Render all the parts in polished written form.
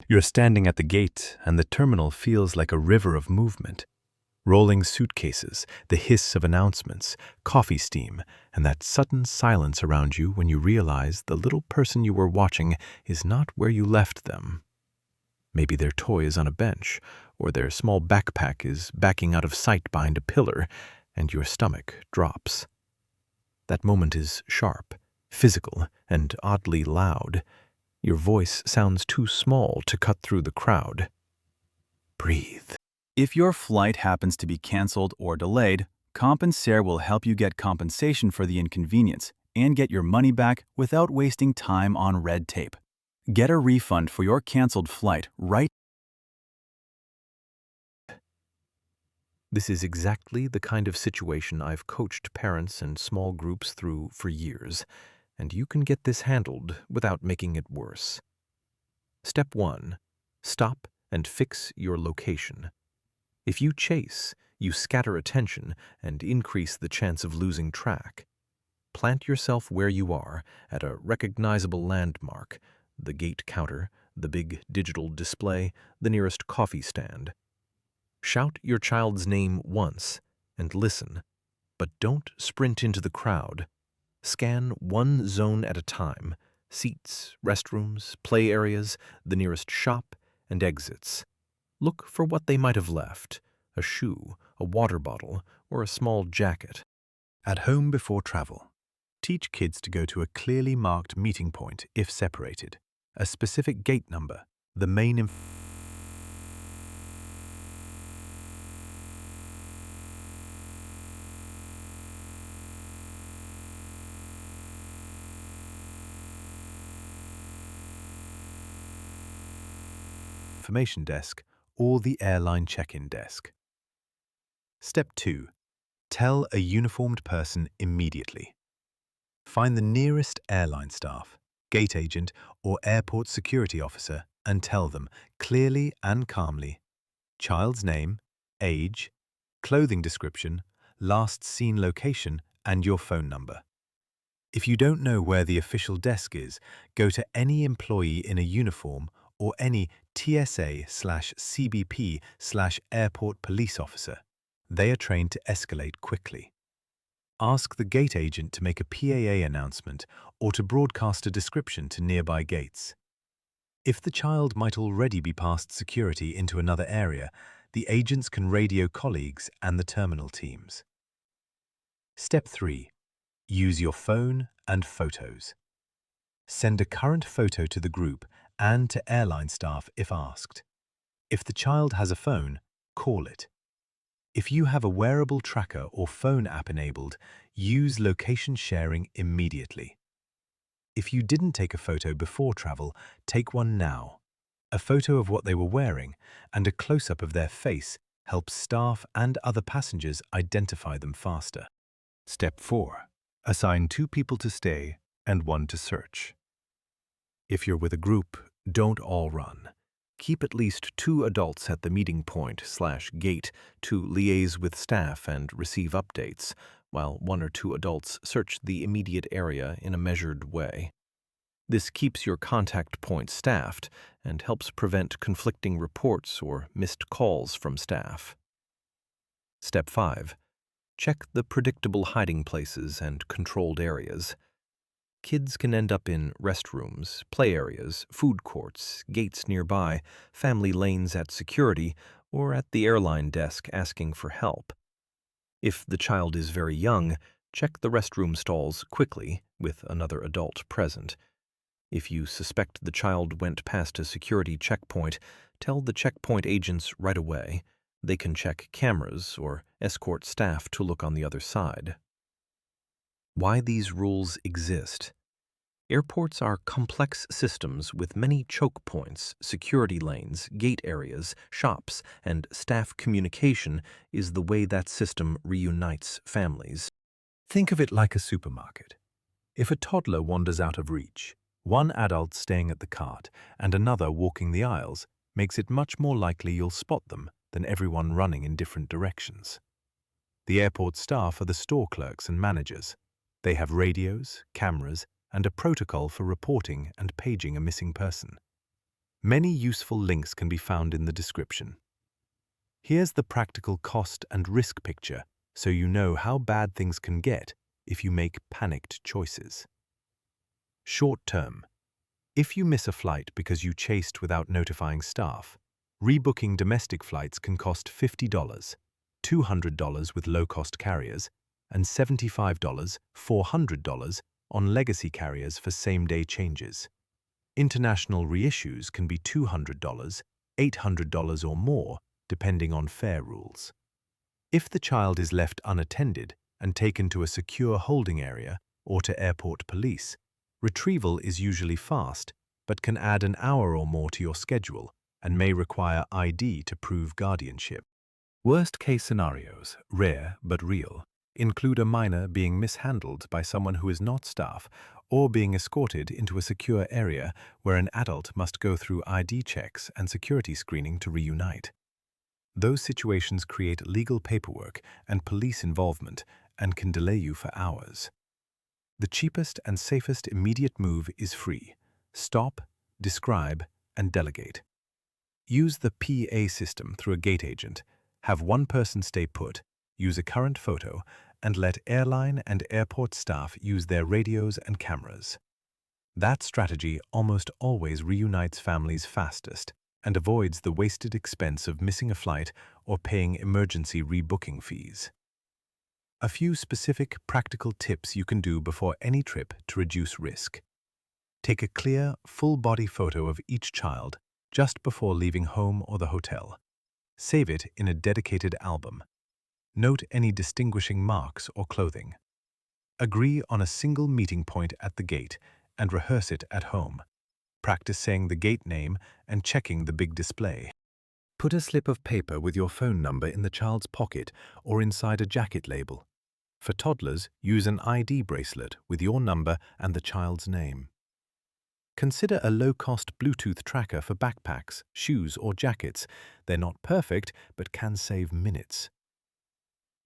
You're standing at the gate, and the terminal feels like a river of movement. Rolling suitcases, the hiss of announcements, coffee steam, and that sudden silence around you when you realize the little person you were watching is not where you left them. Maybe their toy is on a bench, or their small backpack is backing out of sight behind a pillar, and your stomach drops. That moment is sharp, physical, and oddly loud. Your voice sounds too small to cut through the crowd. Breathe. If your flight happens to be canceled or delayed, Compensair will help you get compensation for the inconvenience and get your money back without wasting time on red tape. Get a refund for your canceled flight right. This is exactly the kind of situation I've coached parents and small groups through for years, and you can get this handled without making it worse. Step 1. Stop and fix your location. If you chase, you scatter attention and increase the chance of losing track. Plant yourself where you are, at a recognizable landmark, the gate counter, the big digital display, the nearest coffee stand. Shout your child's name once and listen, but don't sprint into the crowd. Scan one zone at a time: seats, restrooms, play areas, the nearest shop, and exits. Look for what they might have left: a shoe, a water bottle, or a small jacket. At home before travel. Teach kids to go to a clearly marked meeting point if separated, a specific gate number, the main information desk or the airline check-in desk. Step 2. Tell a uniformed person immediately. Find the nearest airline staff, gate agent, or airport security officer and tell them clearly and calmly: child's name, age, clothing description, last seen location, and your phone number. If you don't know where the official desk is, go to any employee in a uniform or any TSA/CBP/airport police officer. They are trained to escalate quickly. Ask the gate agent to make a PAA announcement or to broadcast a description to nearby gates. If the child might already be past security into another area, the agents can radio colleagues and the terminal teams. Step 3. Use your phone and photos. Send a current photo to the group and to airline staff if asked. If the child has a phone, call it. If you have a wearable tracker or phone app enabled, use location sharing immediately. If you didn't take a photo before travel, take one now. A photo of what they were wearing and a close-up of their face helps staff and other passengers identify them faster. Step 4. Assign 2 people to stay and 1 to search. If you're with a group, don't all run. Keep at least 2 adults at the meeting point/gate to liaise with staff and receive updates, while 1 or 2 adults search the immediate area in a measured way. This keeps your contact point staffed and helps prevent conflicting reports or missed calls from staff. Step 5. Check the predictable hiding places and controlled areas. Kids can end up in restrooms, play areas, food courts, gates nearby, family lanes at security, or at the airline desk asking for help. If the child is very young, check the restroom stalls quickly with another adult present. If you suspect the child went past a security checkpoint, tell the checkpoint agents right away. They can check cameras or escort staff to look on the other side. Why these rules exist. Airports are complex systems with many choke points, security lanes, gate areas, shops, and staff communication is the way that system reunites families. Think of it like a supermarket. If a toddler wanders out of reach, one adult staying at the cart and another walking the aisles makes it much more likely you'll spot them than everyone running in different directions. The airport staff are the store clerks and managers. They have radios, cameras, and a protocol for reporting and paging a missing person. Many useful links can be found in the description. Here's the practical cost and risk picture so you know how bad things can get if you make panicked choices. Short term. If you miss a flight because you chased without notifying staff, rebooking domestic flights can cost $50, $200 with low-cost carriers, and $75, $400 on legacy carriers for same-day changes. International reissues can be $200, $800 or more, depending on fare rules. If the child is left unattended and taken to a secure holding area or to airport police, retrieval is usually fast, but can add an hour or more to your schedule and may require ID to prove guardianship. Worst-case scenarios, rare but real, include a minor being mishandled by someone who is not staff or being escorted into a secure area where an adult must go through ID checks and security screening to reunite. Those situations create legal paperwork and police involvement and can delay you for hours. The cheapest and safest immediate move is free. Stop, describe, and delegate. Use the PA system through a gate agent. Have one person stay put, use a current photo, and let airline and airport staff use their radios and cameras. That strategy almost always reunites families fastest and avoids the wasted expense of missing a flight or paying emergency rebooking fees. A few specific practical tips you can do before any trip to reduce risk. Take a clear, full-body photo of each child just before leaving home or the hotel. Save it in a dedicated album. Note any distinguishing marks or clothing. Agree on a single meeting point at the gate and rehearse it at home. Practice saying the gate name and checking the big display. Put a slip of paper with your phone number in the child's pocket or inside a jacket label. For toddlers, use an ID bracelet with your number and the child's name. Consider a low-cost Bluetooth tracker for backpacks, shoes, or jackets. They're not perfect, but can save minutes.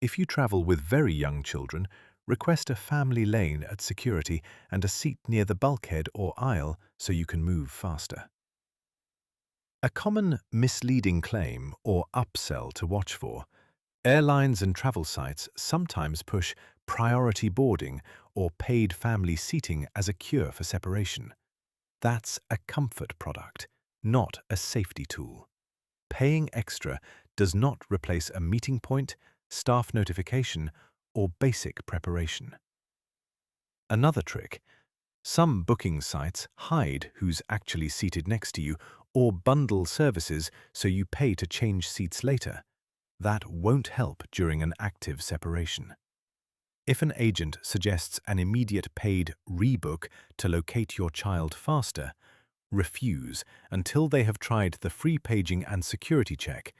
If you travel with very young children, request a family lane at security and a seat near the bulkhead or aisle so you can move faster. A common misleading claim or upsell to watch for. Airlines and travel sites sometimes push priority boarding or paid family seating as a cure for separation. That's a comfort product, not a safety tool. Paying extra does not replace a meeting point, staff notification, or basic preparation. Another trick. Some booking sites hide who's actually seated next to you or bundle services so you pay to change seats later. That won't help during an active separation. If an agent suggests an immediate paid rebook to locate your child faster, refuse until they have tried the free paging and security check.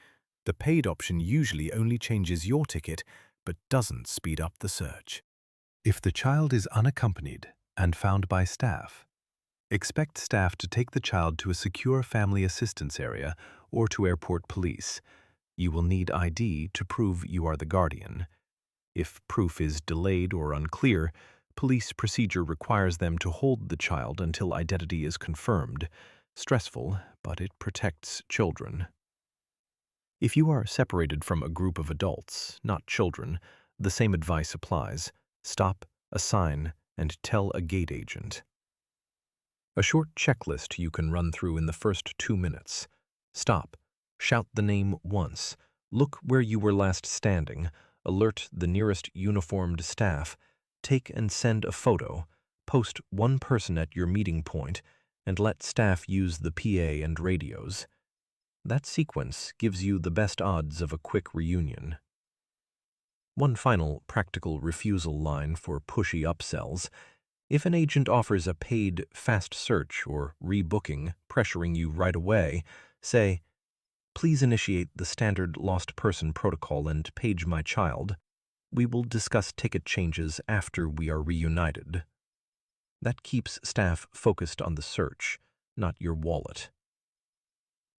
The paid option usually only changes your ticket but doesn't speed up the search. If the child is unaccompanied and found by staff, expect staff to take the child to a secure family assistance area or to airport police. You will need ID to prove you are the guardian. If proof is delayed or unclear, police procedure requires them to hold the child until identity is confirmed. Stressful, but it protects children. If you are separated from a group of adults, not children, the same advice applies. Stop, assign, and tell a gate agent. A short checklist you can run through in the first 2 minutes. Stop, shout the name once, look where you were last standing, alert the nearest uniformed staff, take and send a photo, post one person at your meeting point, and let staff use the PA and radios. That sequence gives you the best odds of a quick reunion. One final practical refusal line for pushy upsells. If an agent offers a paid fast search or rebooking, pressuring you right away, say, "Please initiate the standard lost person protocol and page my child. We will discuss ticket changes after we are reunited." That keeps staff focused on the search, not your wallet.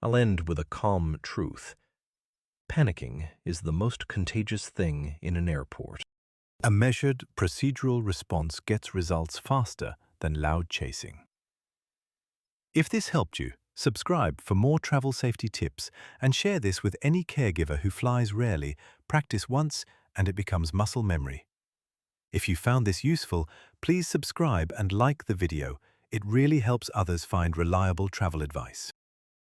I'll end with a calm truth. Panicking is the most contagious thing in an airport. A measured, procedural response gets results faster than loud chasing. If this helped you, Subscribe for more travel safety tips and share this with any caregiver who flies rarely. Practice once and it becomes muscle memory. If you found this useful, please subscribe and like the video. It really helps others find reliable travel advice.